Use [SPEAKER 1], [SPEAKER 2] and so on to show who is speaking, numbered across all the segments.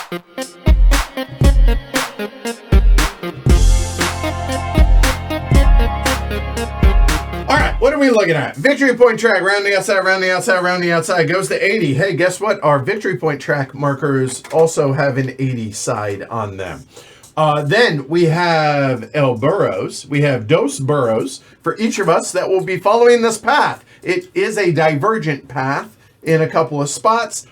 [SPEAKER 1] What are we looking at? Victory point track, round the outside, round the outside, round the outside, goes to 80. Hey, guess what? Our victory point track markers also have an 80 side on them. Then we have El Burros. We have dos burros for each of us that will be following this path. It is a divergent path in a couple of spots,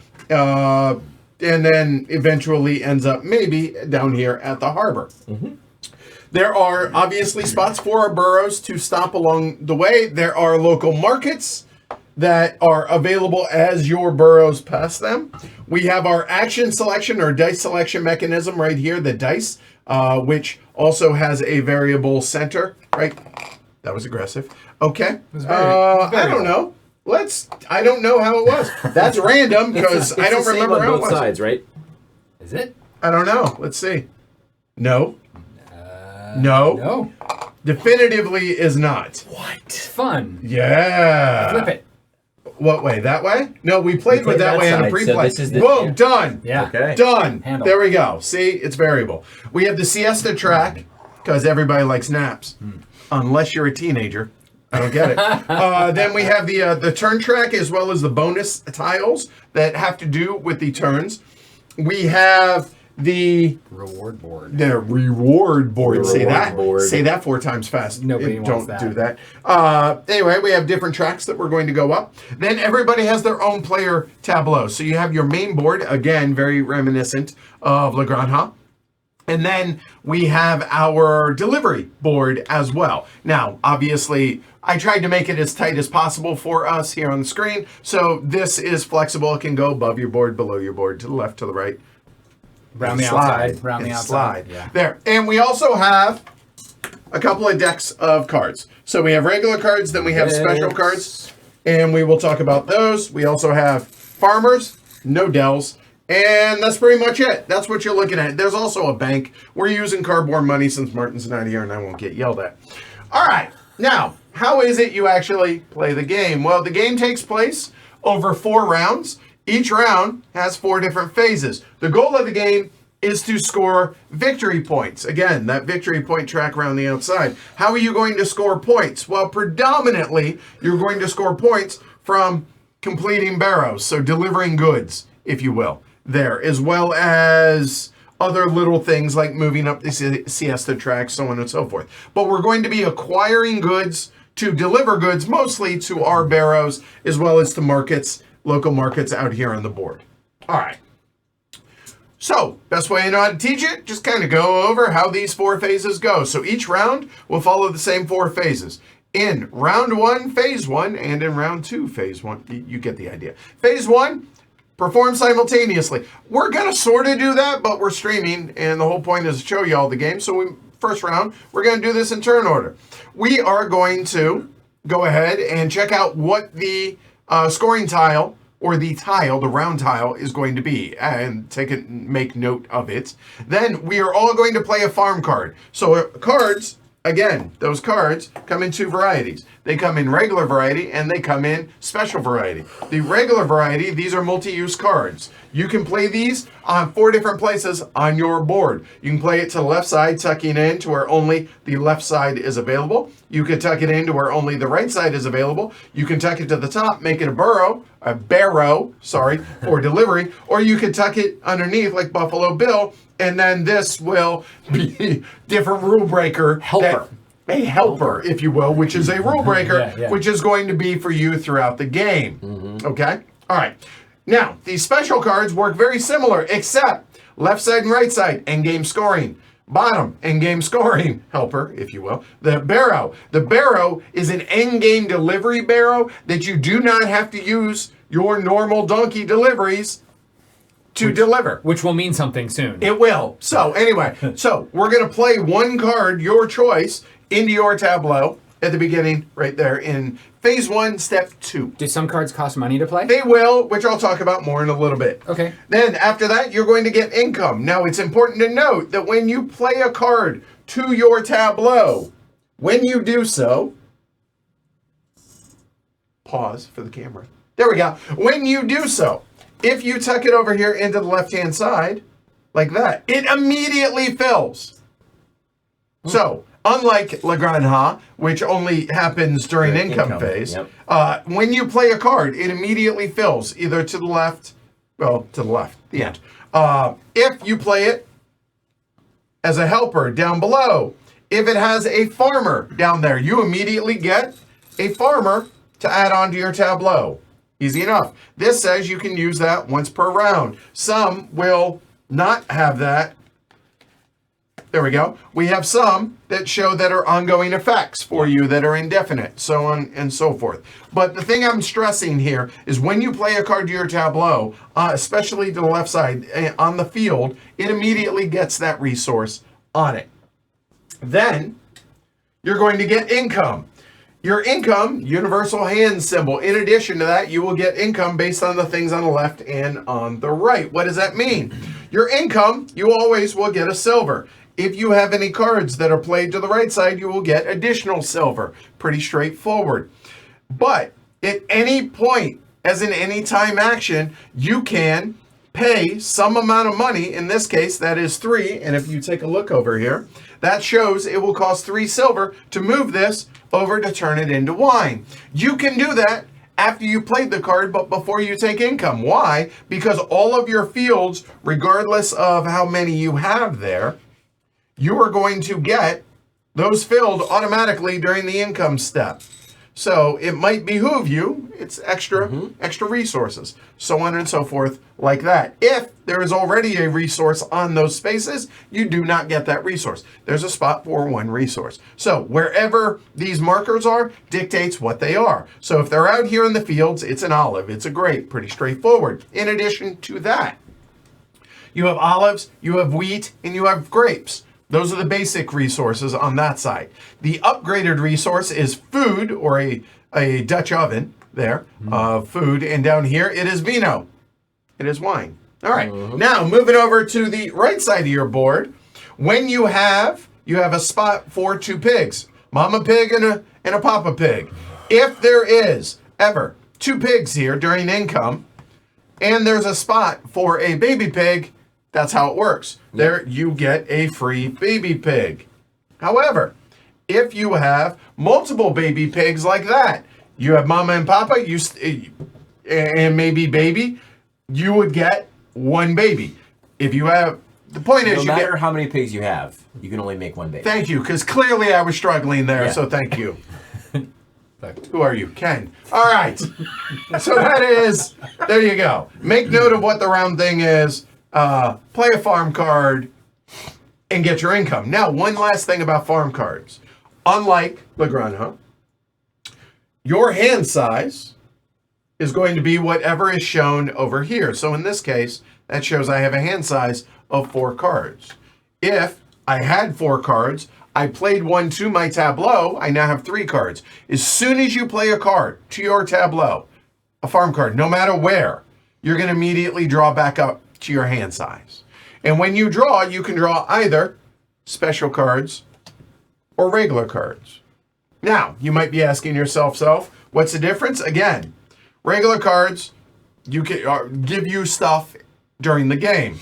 [SPEAKER 1] and then eventually ends up maybe down here at the harbor. Mm-hmm. There are obviously spots for our burros to stop along the way. There are local markets that are available as your burros pass them. We have our action selection or dice selection mechanism right here, the dice, which also has a variable center, right? That was aggressive. Okay. I don't know. I don't know how it was. That's random because I don't remember how it was.
[SPEAKER 2] Both sides, right? Is it?
[SPEAKER 1] I don't know. Let's see. No. No. Definitively is not.
[SPEAKER 2] What? Fun.
[SPEAKER 1] Yeah.
[SPEAKER 2] Flip it.
[SPEAKER 1] What way? That way? No, we played with that way on a pre-play.
[SPEAKER 2] So
[SPEAKER 1] boom, done.
[SPEAKER 2] Yeah.
[SPEAKER 1] Okay. Done. Handle. There we go. See, it's variable. We have the siesta track because everybody likes naps, unless you're a teenager. I don't get it. Then we have the turn track as well as the bonus tiles that have to do with the turns. We have the
[SPEAKER 2] reward board.
[SPEAKER 1] The reward board. Say that.
[SPEAKER 2] Board.
[SPEAKER 1] Say that 4 times fast.
[SPEAKER 2] Nobody wants
[SPEAKER 1] that. Don't do that. Anyway, we have different tracks that we're going to go up. Then everybody has their own player tableau. So you have your main board, again, very reminiscent of La Granja. And then we have our delivery board as well. Now, obviously, I tried to make it as tight as possible for us here on the screen. So this is flexible. It can go above your board, below your board, to the left, to the right.
[SPEAKER 2] Round the outside. Round the outside.
[SPEAKER 1] Yeah. There. And we also have a couple of decks of cards. So we have regular cards, then we have special cards. And we will talk about those. We also have farmers, no dells. And that's pretty much it. That's what you're looking at. There's also a bank. We're using cardboard money since Martin's not here and I won't get yelled at. All right. Now, how is it you actually play the game? Well, the game takes place over 4 rounds. Each round has 4 different phases. The goal of the game is to score victory points. Again, that victory point track around the outside. How are you going to score points? Well, predominantly, you're going to score points from completing barrows, so delivering goods, if you will, there, as well as other little things like moving up the siesta track, so on and so forth. But we're going to be acquiring goods to deliver goods, mostly to our barrows, as well as to markets, local markets out here on the board. All right. So, best way you know how to teach it, just kind of go over how these 4 phases go. So each round will follow the same 4 phases. In round 1, phase 1, and in round 2, phase 1. You get the idea. Phase 1, perform simultaneously. We're going to sort of do that, but we're streaming, and the whole point is to show you all the game. So first round, we're going to do this in turn order. We are going to go ahead and check out what the scoring tile or the round tile is going to be, and make note of it. Then we are all going to play a farm card. So cards, again, those cards come in 2 varieties. They come in regular variety and they come in special variety. The regular variety, these are multi-use cards. You can play these on 4 different places on your board. You can play it to the left side, tucking in to where only the left side is available. You can tuck it in to where only the right side is available. You can tuck it to the top, make it a barrow, for delivery, or you can tuck it underneath like Buffalo Bill, and then this will be different rule breaker. A helper, if you will, which is a rule breaker, which is going to be for you throughout the game. Mm-hmm. Okay? All right. Now, these special cards work very similar, except left side and right side, endgame scoring. Bottom, endgame scoring, helper, if you will. The barrow. The barrow is an endgame delivery barrow that you do not have to use your normal donkey deliveries to deliver.
[SPEAKER 2] Which will mean something soon.
[SPEAKER 1] It will. So, anyway, we're going to play 1 card, your choice, into your tableau at the beginning, right there, in phase 1, step 2.
[SPEAKER 2] Do some cards cost money to play?
[SPEAKER 1] They will, which I'll talk about more in a little bit.
[SPEAKER 2] Okay.
[SPEAKER 1] Then, after that, you're going to get income. Now, it's important to note that when you play a card to your tableau, when you do so, pause for the camera. There we go. When you do so, if you tuck it over here into the left-hand side, like that, it immediately fills. So, unlike La Granja, which only happens during income phase, when you play a card, it immediately fills, either to the left, the end. If you play it as a helper down below, if it has a farmer down there, you immediately get a farmer to add on to your tableau. Easy enough. This says you can use that once per round. Some will not have that. There we go. We have some that show that are ongoing effects for you that are indefinite, so on and so forth. But the thing I'm stressing here is when you play a card to your tableau, especially to the left side on the field, it immediately gets that resource on it. Then you're going to get income. Your income, universal hand symbol. In addition to that, you will get income based on the things on the left and on the right. What does that mean? Your income, you always will get a silver. If you have any cards that are played to the right side, you will get additional silver. Pretty straightforward. But at any point, as in any time action, you can pay some amount of money. In this case, that is 3. And if you take a look over here, that shows it will cost 3 silver to move this over to turn it into wine. You can do that after you played the card, but before you take income. Why? Because all of your fields, regardless of how many you have there, you are going to get those filled automatically during the income step. So it might behoove you, it's extra resources, so on and so forth like that. If there is already a resource on those spaces, you do not get that resource. There's a spot for 1 resource. So wherever these markers are dictates what they are. So if they're out here in the fields, it's an olive, it's a grape, pretty straightforward. In addition to that, you have olives, you have wheat, and you have grapes. Those are the basic resources on that side. The upgraded resource is food, or a Dutch oven there, food. And down here, it is vino. It is wine. All right. Now, moving over to the right side of your board, when you have a spot for 2 pigs, mama pig and a papa pig. If there is ever 2 pigs here during income, and there's a spot for a baby pig, that's how it works. There, you get a free baby pig. However, if you have multiple baby pigs like that, you have mama and papa, and maybe baby, you would get 1 baby. If you have, the point is,
[SPEAKER 3] no matter how many pigs you have, you can only make 1 baby.
[SPEAKER 1] Thank you, because clearly I was struggling there, so thank you. Who are you? Ken. All right. So that is, there you go. Make note of what the round thing is. Play a farm card and get your income. Now, one last thing about farm cards. Unlike La Granja, your hand size is going to be whatever is shown over here. So in this case, that shows I have a hand size of 4 cards. If I had 4 cards, I played 1 to my tableau, I now have 3 cards. As soon as you play a card to your tableau, a farm card, no matter where, you're going to immediately draw back up to your hand size. And when you draw, you can draw either special cards or regular cards. Now, you might be asking yourself, what's the difference? Again, regular cards you can give you stuff during the game.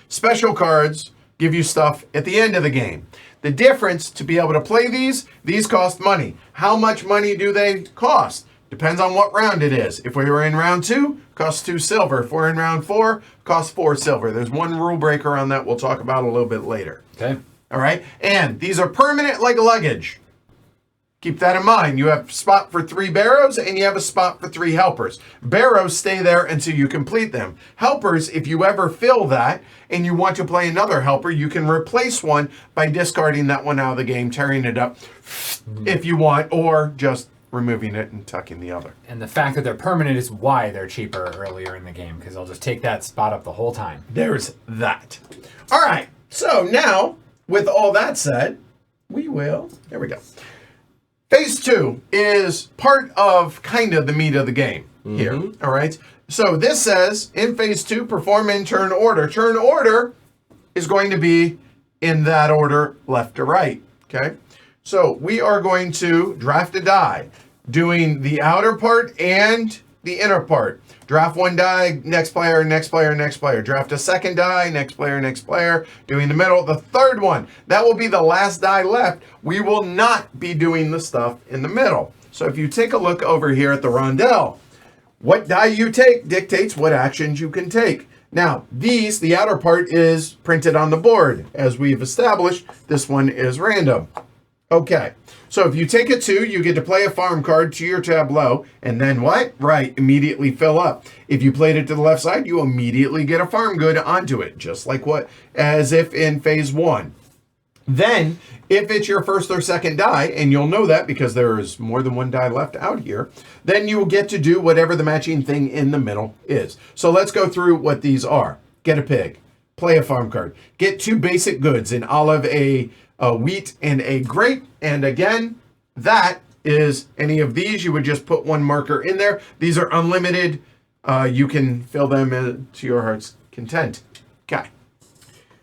[SPEAKER 1] Special cards give you stuff at the end of the game. The difference, to be able to play these cost money. How much money do they cost? Depends on what round it is. If we were in round 2, costs 2 silver. If we're in round 4, costs 4 silver. There's one rule breaker on that we'll talk about a little bit later.
[SPEAKER 2] Okay.
[SPEAKER 1] All right. And these are permanent like luggage. Keep that in mind. You have a spot for 3 barrows and you have a spot for 3 helpers. Barrows stay there until you complete them. Helpers, if you ever fill that and you want to play another helper, you can replace one by discarding that one out of the game, tearing it up if you want, or just removing it and tucking the other.
[SPEAKER 2] And the fact that they're permanent is why they're cheaper earlier in the game, because they'll just take that spot up the whole time.
[SPEAKER 1] There's that. All right. So now, with all that said, there we go. Phase 2 is part of kind of the meat of the game here. All right. So this says in phase 2, perform in turn order. Turn order is going to be in that order, left to right. Okay. So we are going to draft a die, doing the outer part and the inner part. Draft one die, next player, next player, next player. Draft a second die, next player, doing the middle. The third one, that will be the last die left. We will not be doing the stuff in the middle. So if you take a look over here at the rondelle, what die you take dictates what actions you can take. Now, these, the outer part is printed on the board. As we've established, this one is random. Okay, so if you take a 2, you get to play a farm card to your tableau, and then what? Right, immediately fill up. If you played it to the left side, you immediately get a farm good onto it, just like as if in phase 1. Then, if it's your first or second die, and you'll know that because there is more than one die left out here, then you will get to do whatever the matching thing in the middle is. So let's go through what these are. Get a pig, play a farm card, get 2 basic goods, an olive, a wheat, and a grape. And again, that is any of these. You would just put 1 marker in there. These are unlimited. You can fill them to your heart's content. Okay.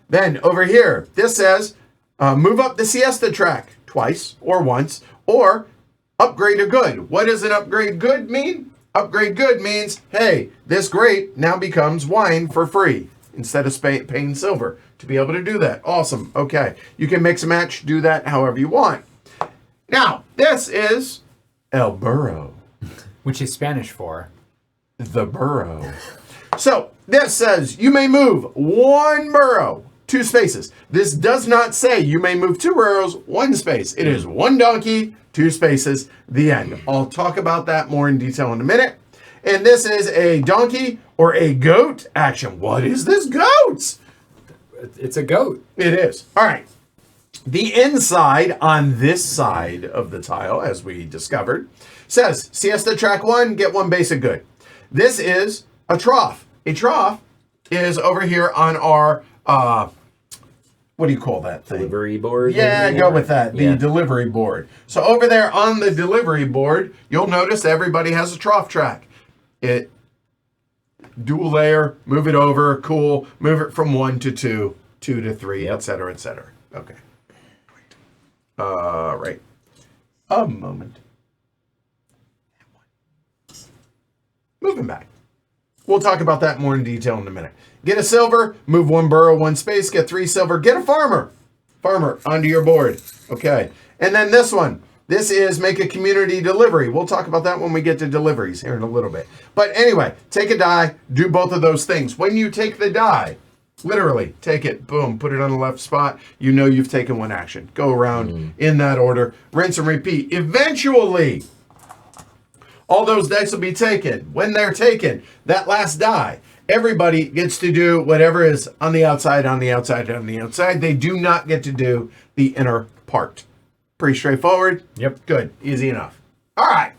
[SPEAKER 1] Then over here, this says, move up the siesta track twice or once, or upgrade a good. What does an upgrade good mean? Upgrade good means, hey, this grape now becomes wine for free instead of paying silver. To be able to do that. Awesome. Okay. You can mix and match, do that however you want. Now, this is El Burro.
[SPEAKER 2] Which is Spanish for
[SPEAKER 1] the burrow. So, this says you may move 1 burrow, 2 spaces. This does not say you may move 2 burrows, 1 space. It is 1 donkey, 2 spaces, the end. I'll talk about that more in detail in a minute. And this is a donkey or a goat action. What is this goat?
[SPEAKER 2] It's a goat.
[SPEAKER 1] It is. All right. The inside on this side of the tile, as we discovered, says siesta track 1, get 1 basic good. This is a trough. A trough is over here on our, what do you call that thing?
[SPEAKER 3] Delivery board?
[SPEAKER 1] Yeah, go with that. The
[SPEAKER 3] Yeah.
[SPEAKER 1] delivery board. So over there on the delivery board, you'll notice everybody has a trough track. It dual layer, move it over, cool, move it from 1 to 2, 2 to 3, etc., etc. Okay. Right. A moment. Moving back. We'll talk about that more in detail in a minute. Get a silver, move 1 burrow, 1 space, get 3 silver, get a farmer. Farmer onto your board. Okay. And then this one. This is make a community delivery. We'll talk about that when we get to deliveries here in a little bit. But anyway, take a die, do both of those things. When you take the die, literally take it, boom, put it on the left spot. You know you've taken 1 action. Go around in that order, rinse and repeat. Eventually, all those dice will be taken. When they're taken, that last die, everybody gets to do whatever is on the outside, on the outside, on the outside. They do not get to do the inner part. Pretty straightforward.
[SPEAKER 2] Yep.
[SPEAKER 1] Good. Easy enough. All right.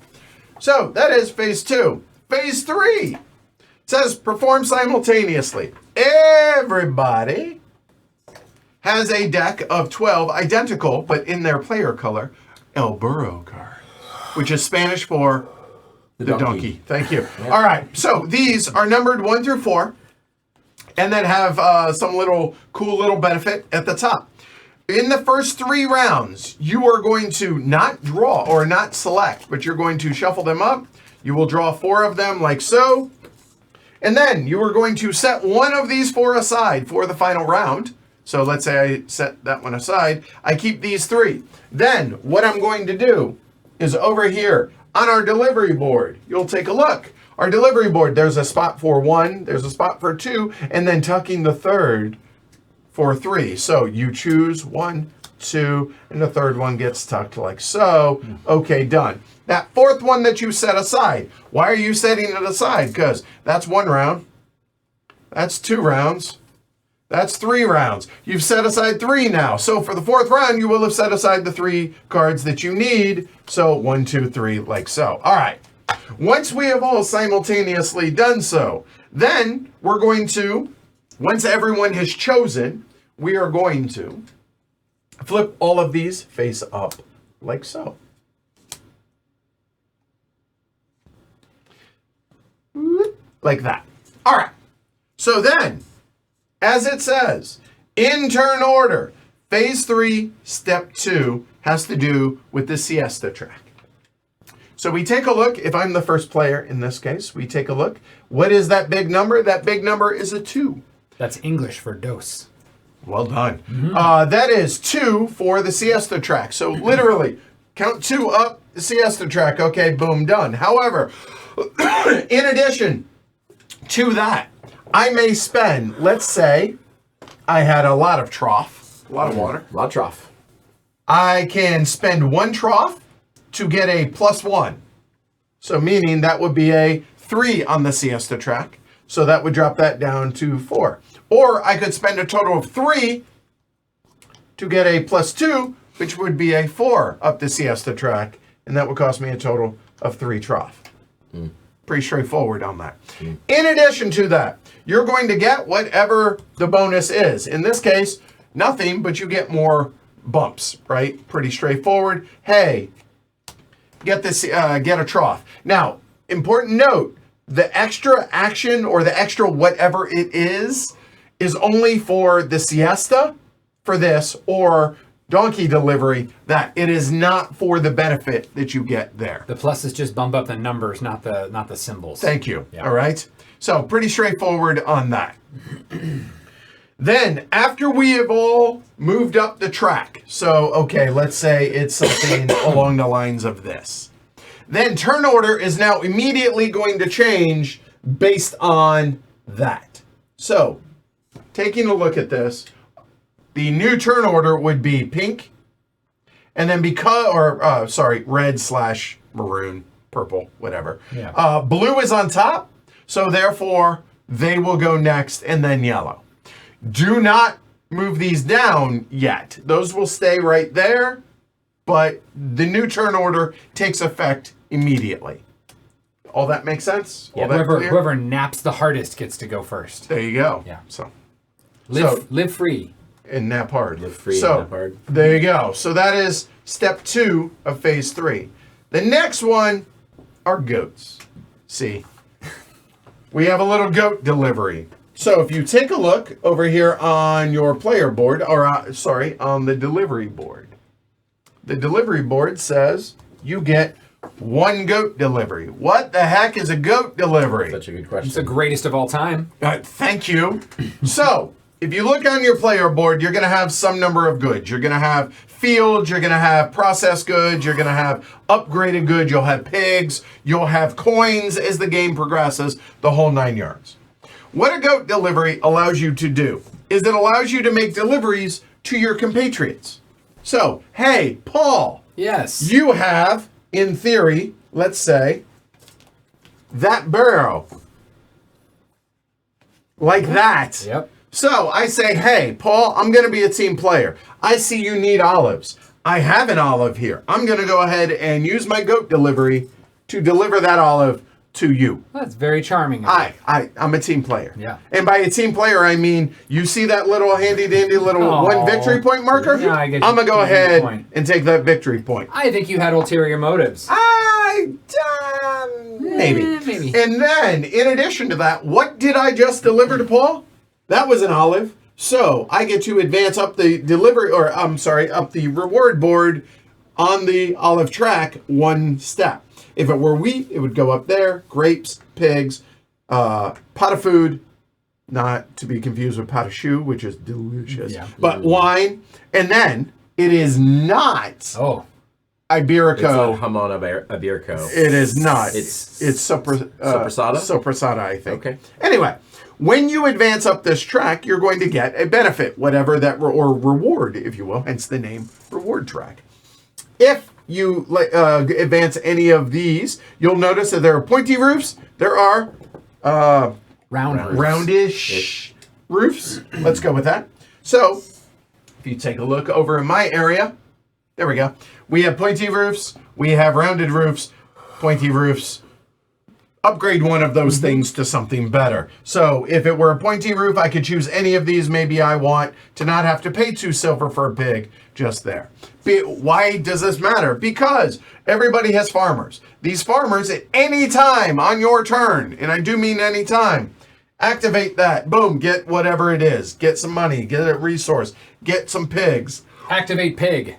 [SPEAKER 1] So that is phase 2. Phase 3 says perform simultaneously. Everybody has a deck of 12 identical, but in their player color, El Burro cards, which is Spanish for the donkey. Thank you. Yep. All right. So these are numbered 1 through 4, and then have some cool little benefit at the top. In the first 3 rounds, you are going to not draw or not select, but you're going to shuffle them up. You will draw 4 of them like so. And then you are going to set 1 of these 4 aside for the final round. So let's say I set that one aside. I keep these 3. Then what I'm going to do is over here on our delivery board, you'll take a look. Our delivery board, there's a spot for 1, there's a spot for 2, and then tucking the 3rd for 3. So you choose 1, 2, and the 3rd one gets tucked like so. Okay, done. That 4th one that you set aside, why are you setting it aside? Because that's 1 round, that's 2 rounds, that's 3 rounds. You've set aside 3 now. So for the 4th round, you will have set aside the 3 cards that you need. So 1, 2, 3, like so. All right. Once we have all simultaneously done so, then we're going to, once everyone has chosen, we are going to flip all of these face up like so. Like that. All right. So then, as it says, in turn order, phase 3, step 2 has to do with the siesta track. So we take a look. If I'm the first player in this case, we take a look. What is that big number? That big number is a 2.
[SPEAKER 2] That's English for dose.
[SPEAKER 1] Well done. That is 2 for the siesta track. So literally, count 2 up the siesta track. Okay, boom, done. However, in addition to that, I may spend, let's say, I had a lot of trough, a lot of water.
[SPEAKER 3] A lot of trough.
[SPEAKER 1] I can spend 1 trough to get a +1. So meaning that would be a 3 on the siesta track. So that would drop that down to 4. Or I could spend a total of 3 to get a +2, which would be a 4 up the siesta track. And that would cost me a total of 3 trough. Pretty straightforward on that. In addition to that, you're going to get whatever the bonus is. In this case, nothing, but you get more bumps, right? Pretty straightforward. Hey, get this, get a trough. Now, important note, the extra action or the extra whatever it is only for the siesta for this or donkey delivery. That it is not for the benefit that you get there.
[SPEAKER 2] The pluses just bump up the numbers, not the symbols.
[SPEAKER 1] Thank you.
[SPEAKER 2] Yeah.
[SPEAKER 1] All right. So pretty straightforward on that. Then after we have all moved up the track, so okay, let's say it's something along the lines of this. Then turn order is now immediately going to change based on that. So taking a look at this, the new turn order would be pink, and then red/maroon, purple, whatever.
[SPEAKER 2] Yeah.
[SPEAKER 1] Blue is on top, so therefore they will go next, and then yellow. Do not move these down yet. Those will stay right there, but the new turn order takes effect immediately. All that makes sense?
[SPEAKER 2] Yeah,
[SPEAKER 1] All that clear?
[SPEAKER 2] whoever naps the hardest gets to go first.
[SPEAKER 1] There you go.
[SPEAKER 2] Yeah.
[SPEAKER 1] So
[SPEAKER 2] Live free.
[SPEAKER 1] and nap hard.
[SPEAKER 3] Live free
[SPEAKER 1] So,
[SPEAKER 3] and nap hard.
[SPEAKER 1] there you go. So that is step 2 of phase 3. The next one are goats. See, we have a little goat delivery. So if you take a look over here on your player board, or on the delivery board. The delivery board says you get 1 goat delivery. What the heck is a goat delivery?
[SPEAKER 3] Such a good question.
[SPEAKER 2] It's the greatest of all time.
[SPEAKER 1] Thank you. So, if you look on your player board, you're going to have some number of goods. You're going to have fields, you're going to have processed goods, you're going to have upgraded goods, you'll have pigs, you'll have coins as the game progresses, the whole 9 yards. What a goat delivery allows you to do is it allows you to make deliveries to your compatriots. So, hey, Paul,
[SPEAKER 2] Yes.
[SPEAKER 1] you have, in theory, let's say, that burro. Like that.
[SPEAKER 2] Yep.
[SPEAKER 1] So I say, hey, Paul, I'm going to be a team player. I see you need olives. I have an olive here. I'm going to go ahead and use my goat delivery to deliver that olive to you.
[SPEAKER 2] That's very charming. of you.
[SPEAKER 1] I'm a team player.
[SPEAKER 2] Yeah.
[SPEAKER 1] And by a team player, I mean, you see that little handy dandy little
[SPEAKER 2] Oh.
[SPEAKER 1] 1 victory point marker?
[SPEAKER 2] Yeah, I get
[SPEAKER 1] I'm going to go
[SPEAKER 2] you.
[SPEAKER 1] ahead
[SPEAKER 2] Point.
[SPEAKER 1] and take that victory point.
[SPEAKER 2] I think you had ulterior motives.
[SPEAKER 1] Maybe.
[SPEAKER 2] Maybe.
[SPEAKER 1] And then, in addition to that, what did I just deliver to Paul? That was an olive. So I get to advance up the up the reward board on the olive track 1 step. If it were wheat, it would go up there. Grapes, pigs, pot of food, not to be confused with pot of shoe, which is delicious.
[SPEAKER 2] Yeah.
[SPEAKER 1] But wine, and then it is not
[SPEAKER 2] Oh.
[SPEAKER 1] Iberico.
[SPEAKER 3] It's not Hamon Iberico.
[SPEAKER 1] It is not.
[SPEAKER 3] It's
[SPEAKER 1] Sopressata?
[SPEAKER 3] Sopressata?
[SPEAKER 1] Sopressata, I think.
[SPEAKER 3] Okay.
[SPEAKER 1] Anyway, when you advance up this track, you're going to get a benefit, whatever that, or reward, if you will, hence the name reward track. If you advance any of these, you'll notice that there are pointy roofs. There are roundish roofs. Let's go with that. So, if you take a look over in my area, there we go. We have pointy roofs. We have rounded roofs, pointy roofs. Upgrade one of those things to something better. So if it were a pointy roof, I could choose any of these. Maybe I want to not have to pay 2 silver for a pig just there. Why does this matter? Because everybody has farmers. These farmers at any time on your turn, and I do mean any time, activate that. Boom, get whatever it is. Get some money, get a resource, get some pigs.
[SPEAKER 2] Activate pig.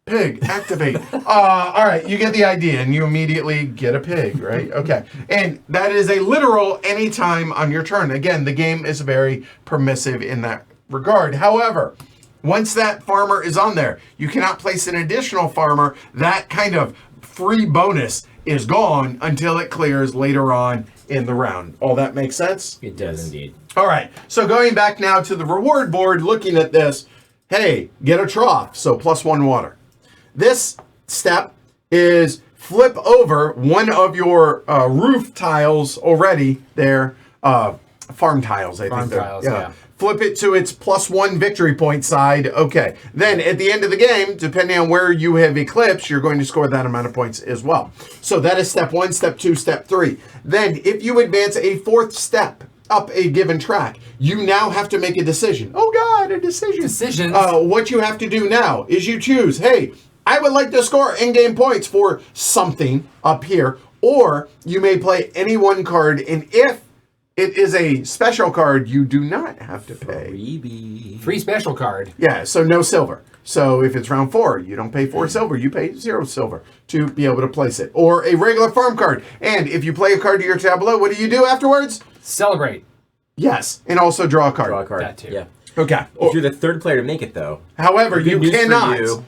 [SPEAKER 1] Pig, activate. All right, you get the idea, and you immediately get a pig, right? Okay. And that is a literal anytime on your turn. Again, the game is very permissive in that regard. However, once that farmer is on there, you cannot place an additional farmer. That kind of free bonus is gone until it clears later on in the round. All that makes sense?
[SPEAKER 3] It does indeed.
[SPEAKER 1] All right, so going back now to the reward board, looking at this, hey, get a trough, so +1 water. This step is flip over one of your roof tiles already there, farm tiles, I think.
[SPEAKER 2] Tiles, yeah.
[SPEAKER 1] Flip it to its +1 victory point side. Okay. Then at the end of the game, depending on where you have eclipsed, you're going to score that amount of points as well. So that is step 1, step 2, step 3. Then if you advance a 4th step up a given track, you now have to make a decision. Oh God, a decision.
[SPEAKER 2] Decisions.
[SPEAKER 1] What you have to do now is you choose, hey, I would like to score in-game points for something up here, or you may play any one card, and if it is a special card, you do not have to pay.
[SPEAKER 3] Freebie.
[SPEAKER 2] Free special card.
[SPEAKER 1] Yeah, so no silver. So if it's round 4, you don't pay 4 silver, you pay 0 silver to be able to place it. Or a regular farm card. And if you play a card to your tableau, what do you do afterwards?
[SPEAKER 2] Celebrate.
[SPEAKER 1] Yes, and also draw a card.
[SPEAKER 3] Draw a card.
[SPEAKER 2] That too.
[SPEAKER 3] Yeah.
[SPEAKER 1] Okay.
[SPEAKER 3] If you're the 3rd player to make it, though,
[SPEAKER 1] However,
[SPEAKER 3] the
[SPEAKER 1] you
[SPEAKER 3] good news for
[SPEAKER 1] cannot.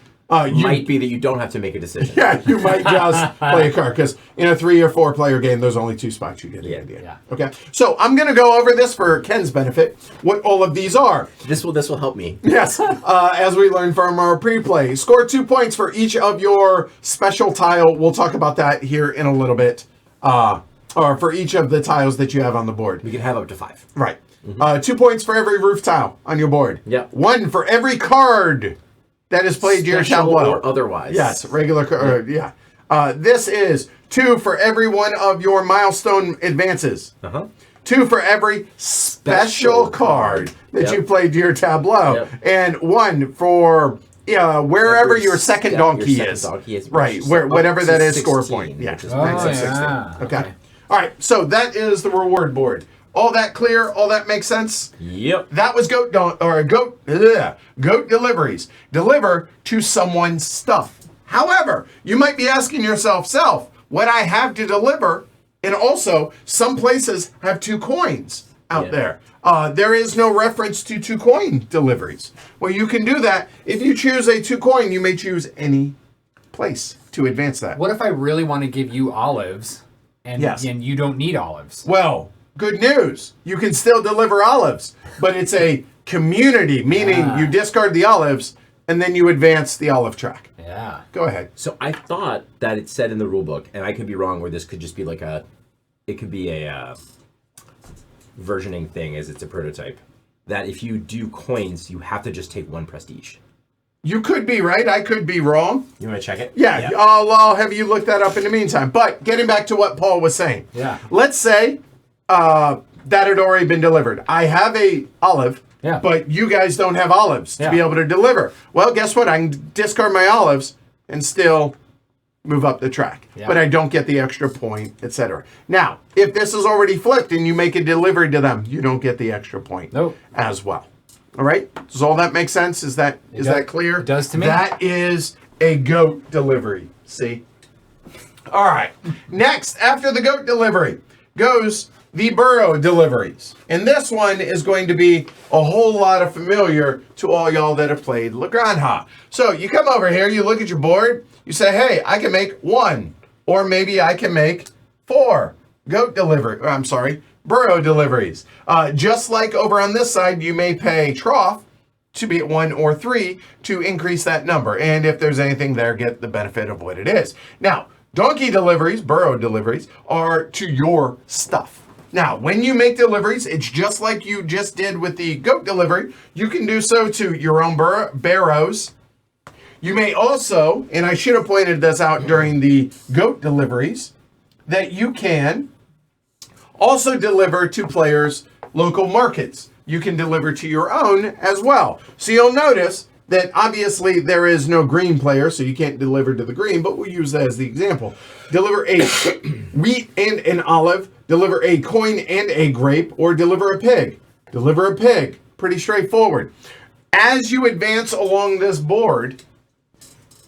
[SPEAKER 3] you might be that you don't have to make a decision.
[SPEAKER 1] Yeah, you might just play a card, because in a 3 or 4 player game, there's only 2 spots you get the idea.
[SPEAKER 2] Yeah.
[SPEAKER 1] Okay, so I'm going to go over this for Ken's benefit, what all of these are.
[SPEAKER 3] This will help me.
[SPEAKER 1] Yes, as we learned from our pre-play. Score 2 points for each of your special tile. We'll talk about that here in a little bit. Or for each of the tiles that you have on the board.
[SPEAKER 3] We can have up to 5.
[SPEAKER 1] Right. 2 points for every roof tile on your board.
[SPEAKER 3] Yep.
[SPEAKER 1] 1 for every card that is played to your
[SPEAKER 3] Special
[SPEAKER 1] tableau.
[SPEAKER 3] or otherwise.
[SPEAKER 1] Yes, regular card. Yeah. This is 2 for every one of your milestone advances. 2 for every special card that you played to your tableau.
[SPEAKER 3] Yep.
[SPEAKER 1] And 1 for wherever
[SPEAKER 3] Every
[SPEAKER 1] your second
[SPEAKER 3] step
[SPEAKER 1] donkey
[SPEAKER 3] your
[SPEAKER 1] is.
[SPEAKER 3] second donkey is,
[SPEAKER 1] Right,
[SPEAKER 3] which is
[SPEAKER 1] whatever
[SPEAKER 3] up
[SPEAKER 1] that
[SPEAKER 3] to
[SPEAKER 1] is, score
[SPEAKER 3] 16,
[SPEAKER 1] point. Yeah,
[SPEAKER 3] which is
[SPEAKER 1] makes it 16.
[SPEAKER 2] yeah.
[SPEAKER 1] Okay. All right, so that is the reward board. All that clear? All that makes sense?
[SPEAKER 3] Yep.
[SPEAKER 1] That was goat deliveries. Deliver to someone's stuff. However, you might be asking yourself, what I have to deliver, and also some places have 2 coins out there. There is no reference to 2 coin deliveries. Well, you can do that. If you choose a 2 coin, you may choose any place to advance that.
[SPEAKER 2] What if I really want to give you olives and you don't need olives?
[SPEAKER 1] Well, good news. You can still deliver olives, but it's a community, meaning you discard the olives and then you advance the olive track.
[SPEAKER 2] Yeah.
[SPEAKER 1] Go ahead.
[SPEAKER 3] So I thought that it said in the rulebook, and I could be wrong, where this could just be like a versioning thing as it's a prototype, that if you do coins, you have to just take 1 prestige.
[SPEAKER 1] You could be right. I could be wrong.
[SPEAKER 3] You want to check it?
[SPEAKER 1] Yeah. I'll have you look that up in the meantime. But getting back to what Paul was saying.
[SPEAKER 2] Yeah.
[SPEAKER 1] Let's say that had already been delivered. I have a olive, but you guys don't have olives to be able to deliver. Well, guess what? I can discard my olives and still move up the track.
[SPEAKER 2] Yeah.
[SPEAKER 1] But I don't get the extra point, etc. Now, if this is already flipped and you make a delivery to them, you don't get the extra point as well. All right? Does all that make sense? Is that clear?
[SPEAKER 2] It does to me.
[SPEAKER 1] That is a goat delivery. See? All right. Next, after the goat delivery, goes the burro deliveries. And this one is going to be a whole lot of familiar to all y'all that have played La Granja. So you come over here, you look at your board, you say, hey, I can make 1, or maybe I can make 4 burro deliveries. Just like over on this side, you may pay trough to be at 1 or 3 to increase that number. And if there's anything there, get the benefit of what it is. Now, donkey deliveries, burro deliveries, are to your stuff. Now, when you make deliveries, it's just like you just did with the goat delivery. You can do so to your own barrows. You may also, and I should have pointed this out during the goat deliveries, that you can also deliver to players' local markets. You can deliver to your own as well. So you'll notice that obviously there is no green player, so you can't deliver to the green, but we'll use that as the example. Deliver a wheat and an olive, deliver a coin and a grape, or deliver a pig. Deliver a pig. Pretty straightforward. As you advance along this board,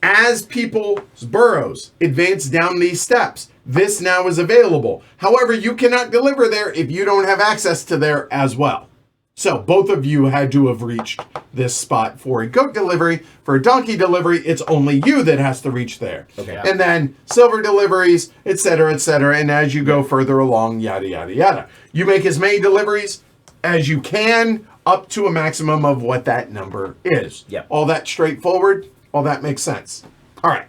[SPEAKER 1] As people's burrows advance down these steps, this now is available. However, you cannot deliver there if you don't have access to there as well. So both of you had to have reached this spot for a goat delivery. For a donkey delivery, it's only you that has to reach there.
[SPEAKER 3] Okay.
[SPEAKER 1] And then silver deliveries, etc., etc. And as you go further along, yada, yada, yada. You make as many deliveries as you can up to a maximum of what that number is.
[SPEAKER 3] Yep.
[SPEAKER 1] All that straightforward. All that makes sense. All right.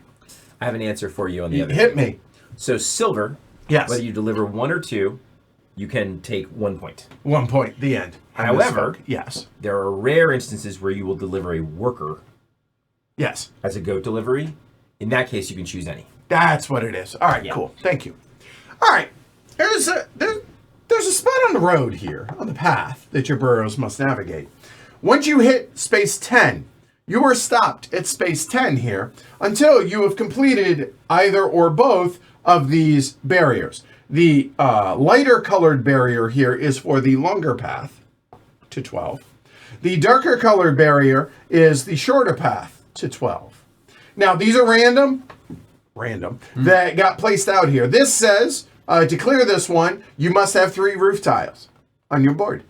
[SPEAKER 3] I have an answer for you on the other.
[SPEAKER 1] Hit me.
[SPEAKER 3] So silver,
[SPEAKER 1] Yes.
[SPEAKER 3] whether you deliver 1 or 2, you can take 1 point.
[SPEAKER 1] 1 point. The end. I
[SPEAKER 3] However,
[SPEAKER 1] misspoke. Yes.
[SPEAKER 3] there are rare instances where you will deliver a worker
[SPEAKER 1] Yes.
[SPEAKER 3] as a goat delivery. In that case, you can choose any.
[SPEAKER 1] That's what it is. All right.
[SPEAKER 3] Yeah.
[SPEAKER 1] Cool. Thank you. All right. There's a spot on the road here on the path that your burrows must navigate. Once you hit space 10, you are stopped at space 10 here until you have completed either or both of these barriers. The lighter colored barrier here is for the longer path to 12. The darker colored barrier is the shorter path to 12. Now, these are random, that got placed out here. This says, to clear this one, you must have 3 roof tiles on your board.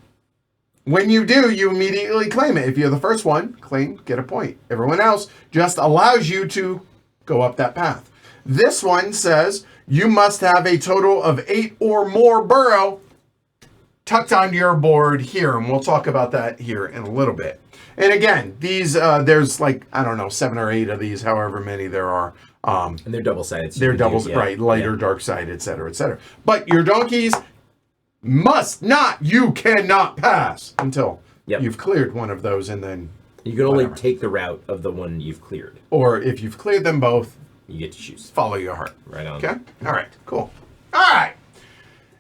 [SPEAKER 1] When you do, you immediately claim it. If you're the first one, claim, get a point. Everyone else just allows you to go up that path. This one says you must have a total of 8 or more burrow tucked onto your board here, and we'll talk about that here in a little bit. And again, these there's like, I don't know, 7 or 8 of these, however many there are.
[SPEAKER 3] And they're double-sided. So
[SPEAKER 1] They're right, lighter, dark side, etc., etc. But your donkeys you cannot pass until you've cleared one of those, and then
[SPEAKER 3] you can only take the route of the one you've cleared.
[SPEAKER 1] Or if you've cleared them both,
[SPEAKER 3] you get to choose.
[SPEAKER 1] Follow your heart.
[SPEAKER 3] Right on.
[SPEAKER 1] Okay? All right, cool. All right.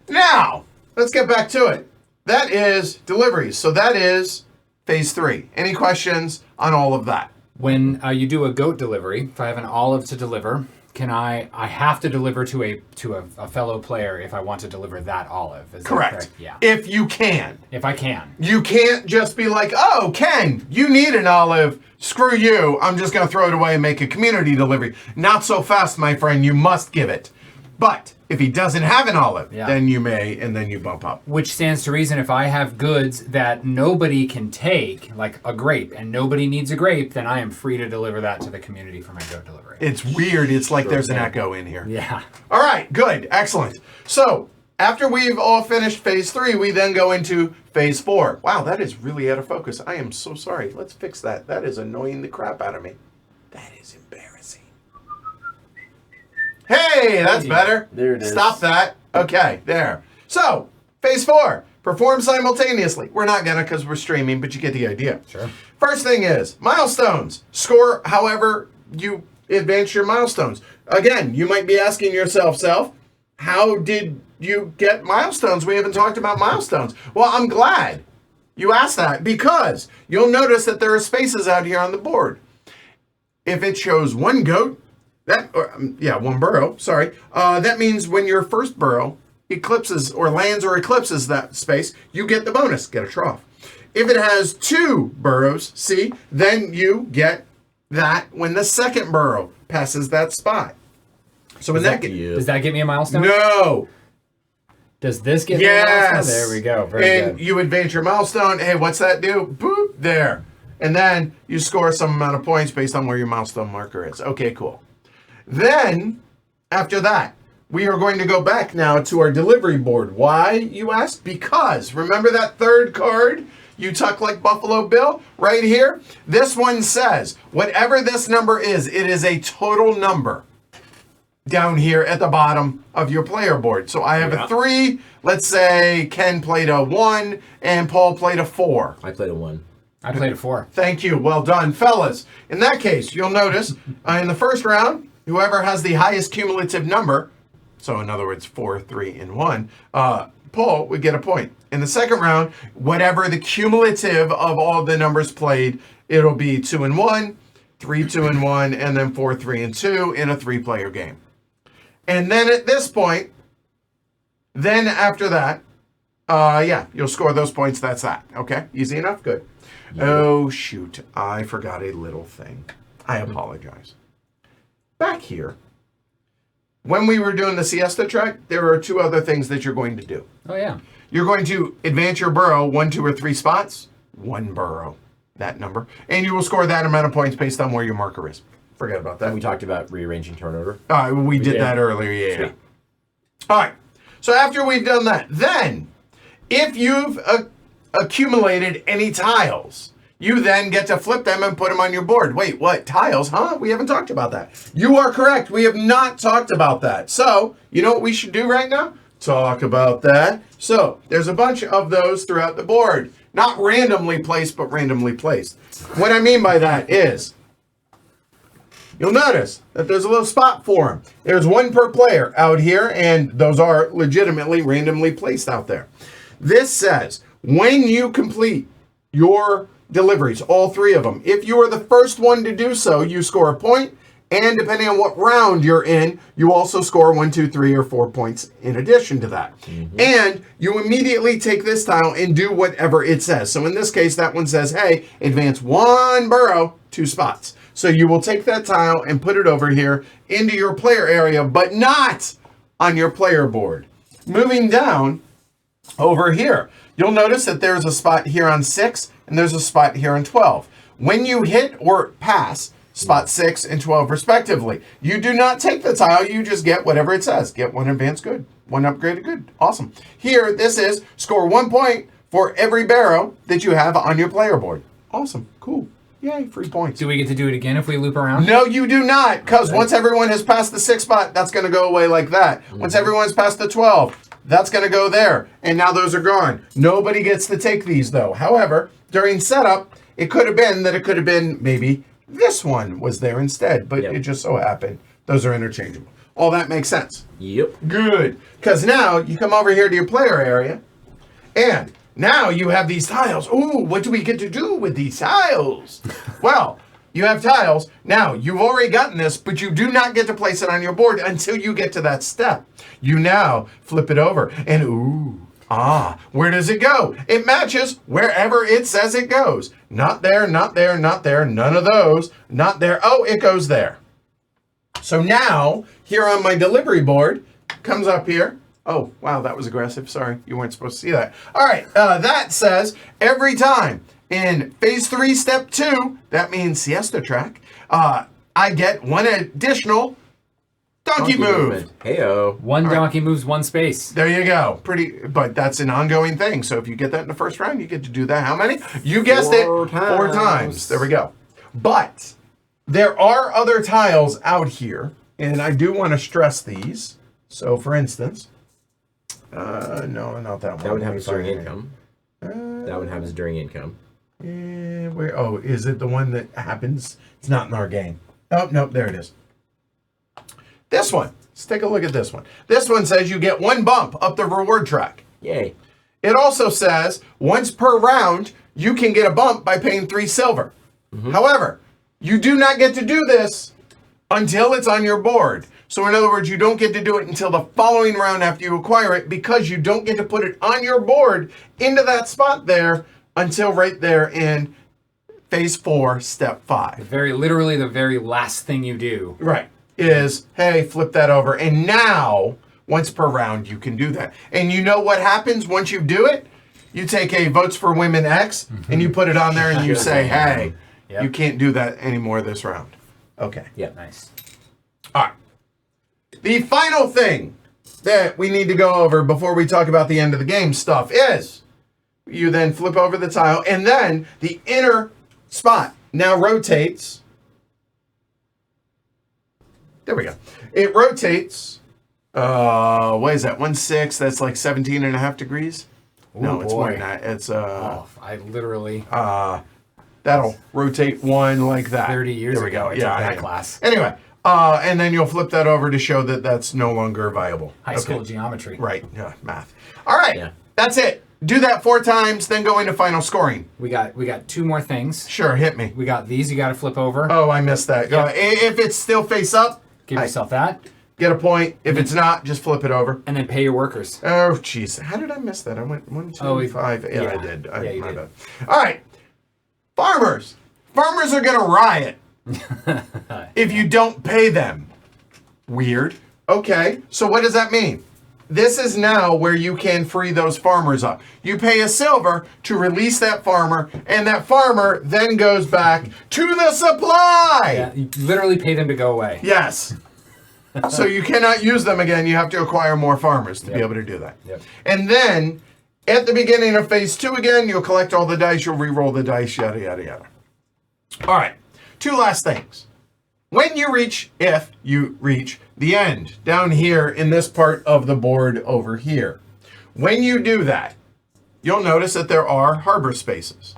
[SPEAKER 1] Now, let's get back to it. That is deliveries. So that is phase 3. Any questions on all of that?
[SPEAKER 2] When you do a goat delivery, if I have an olive to deliver, can I have to deliver to a fellow player if I want to deliver that olive? Is that
[SPEAKER 1] Correct.
[SPEAKER 2] Yeah.
[SPEAKER 1] If you can.
[SPEAKER 2] If I can.
[SPEAKER 1] You can't just be like, oh, Ken, you need an olive. Screw you. I'm just going to throw it away and make a community delivery. Not so fast, my friend. You must give it. But if he doesn't have an olive, then you may, and then you bump up.
[SPEAKER 2] Which stands to reason if I have goods that nobody can take, like a grape, and nobody needs a grape, then I am free to deliver that to the community for my goat delivery.
[SPEAKER 1] It's weird. It's like there's an echo in here.
[SPEAKER 2] Yeah.
[SPEAKER 1] All right, good. Excellent. So after we've all finished phase 3, we then go into phase 4. Wow, that is really out of focus. I am so sorry. Let's fix that. That is annoying the crap out of me. That is embarrassing. Hey, that's better.
[SPEAKER 3] There it is.
[SPEAKER 1] Stop that. Okay, there. So, phase 4. Perform simultaneously. We're not gonna because we're streaming, but you get the idea.
[SPEAKER 2] Sure.
[SPEAKER 1] First thing is milestones. Score however you advance your milestones. Again, you might be asking yourself, how did you get milestones? We haven't talked about milestones. Well, I'm glad you asked that because you'll notice that there are spaces out here on the board. If it shows one goat, one burrow, that means when your first burrow eclipses or lands or eclipses that space, you get the bonus, get a trough. If it has 2 burrows, then you get that when the second burrow passes that spot. So
[SPEAKER 2] does that get me a milestone?
[SPEAKER 1] No.
[SPEAKER 2] Does this get me a milestone? There we go. Very
[SPEAKER 1] and
[SPEAKER 2] good.
[SPEAKER 1] You advance your milestone. Hey, what's that do? Boop, there. And then you score some amount of points based on where your milestone marker is. Okay, cool. Then, after that, we are going to go back now to our delivery board. Why, you ask? Because, remember that third card you tuck like Buffalo Bill? Right here? This one says, whatever this number is, it is a total number down here at the bottom of your player board. So I have a 3. Let's say Ken played a 1 and Paul played a 4.
[SPEAKER 3] I played a 1.
[SPEAKER 2] I played a 4.
[SPEAKER 1] Thank you. Well done, fellas. In that case, you'll notice in the first round, whoever has the highest cumulative number, so in other words, 4, 3, and 1, Paul would get a point. In the second round, whatever the cumulative of all the numbers played, it'll be 2 and 1, 3, 2 and 1, and then 4, 3 and 2 in a 3-player game. And then at this point, then after that, you'll score those points. That's that. Okay? Easy enough? Good. Yeah. Oh, shoot. I forgot a little thing. I apologize. back here, when we were doing the siesta track, there are 2 other things that you're going to do.
[SPEAKER 2] Oh, yeah.
[SPEAKER 1] You're going to advance your burrow 1, 2, or 3 spots. 1 burrow, that number. And you will score that amount of points based on where your marker is. Forget about that.
[SPEAKER 3] And we talked about rearranging turn order.
[SPEAKER 1] We did that earlier, yeah.
[SPEAKER 3] Sweet.
[SPEAKER 1] All right. So after we've done that, then if you've accumulated any tiles, you then get to flip them and put them on your board. Wait, what? Tiles, huh? We haven't talked about that. You are correct. We have not talked about that. So, you know what we should do right now? Talk about that. So, there's a bunch of those throughout the board. Not randomly placed, but randomly placed. What I mean by that is, you'll notice that there's a little spot for them. There's 1 per player out here, and those are legitimately randomly placed out there. This says, when you complete your deliveries, all 3 of them, if you are the first one to do so, you score a point, and depending on what round you're in, you also score 1, 2, 3, or 4 points in addition to that. And you immediately take this tile and do whatever it says. So in this case, that one says, hey, advance 1 burrow, 2 spots. So you will take that tile and put it over here into your player area, but not on your player board. Moving down over here, you'll notice that there's a spot here on 6 and there's a spot here on 12. When you hit or pass spot 6 and 12 respectively, you do not take the tile, you just get whatever it says. Get 1 advanced good, 1 upgraded good. Awesome. Here, this is score 1 point for every barrow that you have on your player board. Awesome. Cool. Yay, free points.
[SPEAKER 2] Do we get to do it again if we loop around?
[SPEAKER 1] No, you do not, because once everyone has passed the 6 spot, that's going to go away like that. Once everyone's passed the 12, that's going to go there. And now those are gone. Nobody gets to take these, though. However, during setup, it could have been maybe this one was there instead, but it just so happened those are interchangeable. All that makes sense.
[SPEAKER 3] Yep.
[SPEAKER 1] Good. Because now you come over here to your player area, and now you have these tiles. Ooh, what do we get to do with these tiles? Well, you have tiles. Now, you've already gotten this, but you do not get to place it on your board until you get to that step. You now flip it over, and where does it go? It matches wherever it says it goes. Not there, not there, not there, none of those, not there. Oh, it goes there. So now, here on my delivery board, comes up here. Oh, wow, that was aggressive. Sorry, you weren't supposed to see that. All right, that says every time in phase 3, step 2, that means siesta track, I get 1 additional donkey move.
[SPEAKER 3] Heyo.
[SPEAKER 2] 1 donkey moves 1 space.
[SPEAKER 1] There you go. But that's an ongoing thing. So if you get that in the first round, you get to do that. How many? You guessed it. 4 times. There we go. But there are other tiles out here, and I do want to stress these. So for instance, no, not that one.
[SPEAKER 3] That one happens during income. That one happens during income.
[SPEAKER 1] Is it the one that happens? It's not in our game. Oh, no, there it is. This one. Let's take a look at this one. This one says you get 1 bump up the reward track.
[SPEAKER 3] Yay.
[SPEAKER 1] It also says once per round, you can get a bump by paying 3 silver. However, you do not get to do this until it's on your board. So in other words, you don't get to do it until the following round after you acquire it, because you don't get to put it on your board into that spot there until right there in phase 4, step 5.
[SPEAKER 2] Literally the very last thing you do.
[SPEAKER 1] Right. Is, hey, flip that over. And now, once per round, you can do that. And you know what happens once you do it? You take a Votes for Women X, and you put it on there, and you say, hey, you can't do that anymore this round. Okay.
[SPEAKER 2] Yeah, nice.
[SPEAKER 1] All right. The final thing that we need to go over before we talk about the end of the game stuff is you then flip over the tile, and then the inner spot now rotates. There we go. It rotates. What is that? 1/6. That's like 17.5 degrees.
[SPEAKER 2] Ooh,
[SPEAKER 1] no, it's
[SPEAKER 2] boy.
[SPEAKER 1] more than that. It's
[SPEAKER 2] I literally
[SPEAKER 1] that'll rotate 1 like that.
[SPEAKER 2] 30 years
[SPEAKER 1] there we
[SPEAKER 2] ago
[SPEAKER 1] go.
[SPEAKER 2] I took that class.
[SPEAKER 1] Anyway, and then you'll flip that over to show that that's no longer viable.
[SPEAKER 2] High school geometry.
[SPEAKER 1] Right. Yeah, math. All right.
[SPEAKER 3] Yeah.
[SPEAKER 1] That's it. Do that 4 times, then go into final scoring.
[SPEAKER 2] We got 2 more things.
[SPEAKER 1] Sure, hit me.
[SPEAKER 2] We got these you got to flip over.
[SPEAKER 1] Oh, I missed that.
[SPEAKER 2] Yeah.
[SPEAKER 1] If it's still face up,
[SPEAKER 2] Give yourself that.
[SPEAKER 1] Get a point. If it's not, just flip it over.
[SPEAKER 2] And then pay your workers.
[SPEAKER 1] Oh, jeez. How did I miss that? I went 1, 2, 5. Yeah, I did.
[SPEAKER 2] Yeah, you
[SPEAKER 1] my
[SPEAKER 2] did.
[SPEAKER 1] bad. All right. Farmers. Farmers are going to riot if you don't pay them. Weird. Okay, so what does that mean? This is now where you can free those farmers up. You pay a silver to release that farmer, and that farmer then goes back to the supply.
[SPEAKER 2] Yeah, you literally pay them to go away.
[SPEAKER 1] Yes. So you cannot use them again. You have to acquire more farmers to be able to do that.
[SPEAKER 2] Yep.
[SPEAKER 1] And then at the beginning of phase 2 again, you'll collect all the dice, you'll re-roll the dice, yada, yada, yada. All right, 2 last things. When you reach, if you reach the end down here in this part of the board over here, when you do that, you'll notice that there are harbor spaces.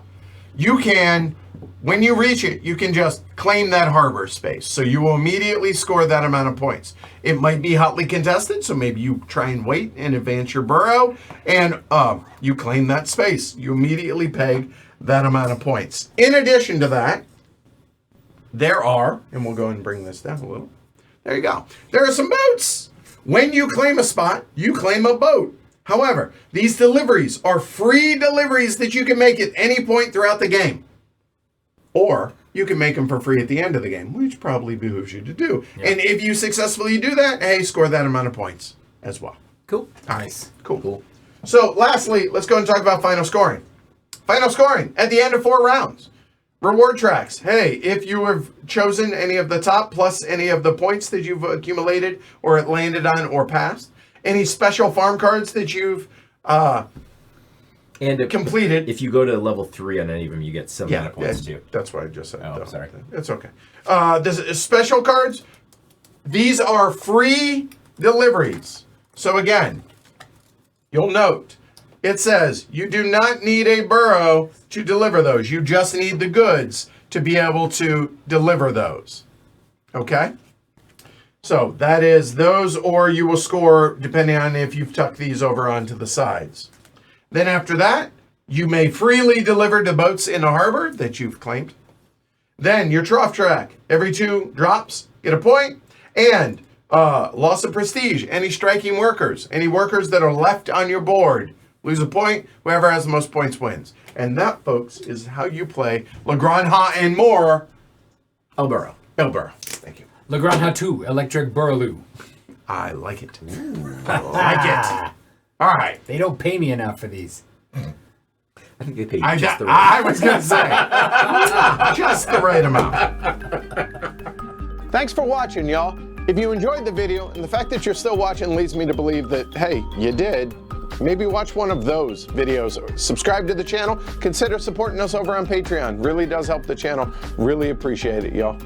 [SPEAKER 1] You can, when you reach it, you can just claim that harbor space. So you will immediately score that amount of points. It might be hotly contested, so maybe you try and wait and advance your burrow, and you claim that space. You immediately peg that amount of points. In addition to that, there are, and we'll go and bring this down a little. There you go. There are some boats. When you claim a spot, you claim a boat. However, these deliveries are free deliveries that you can make at any point throughout the game. Or you can make them for free at the end of the game, which probably behooves you to do. Yeah. And if you successfully do that, hey, score that amount of points as well.
[SPEAKER 3] Cool.
[SPEAKER 1] Nice. Cool. So lastly, let's go and talk about final scoring. Final scoring at the end of 4 rounds. Reward tracks. Hey, if you have chosen any of the top plus any of the points that you've accumulated or landed on or passed, any special farm cards that you've completed.
[SPEAKER 3] If you go to level 3 on any of them, you get some amount of points too.
[SPEAKER 1] That's what I just said.
[SPEAKER 3] Oh, sorry.
[SPEAKER 1] It's okay. There's special cards. These are free deliveries. So again, you'll note, it says you do not need a burrow to deliver those. You just need the goods to be able to deliver those. Okay? So that is those, or you will score depending on if you've tucked these over onto the sides. Then after that, you may freely deliver to boats in the harbor that you've claimed. Then your trough track. Every 2 drops, get a point. And loss of prestige. Any striking workers. Any workers that are left on your board. Lose a point. Whoever has the most points wins. And that, folks, is how you play Le Grand Ha and more. El Burro. Thank you.
[SPEAKER 2] Le Grand Ha 2, Electric Burro.
[SPEAKER 1] I like it. I like it. All right.
[SPEAKER 2] They don't pay me enough for these.
[SPEAKER 3] I think they pay you just the right
[SPEAKER 1] I was going to say, just the right amount. Thanks for watching, y'all. If you enjoyed the video, and the fact that you're still watching leads me to believe that, hey, you did, maybe watch one of those videos. Subscribe to the channel. Consider supporting us over on Patreon. Really does help the channel. Really appreciate it, y'all.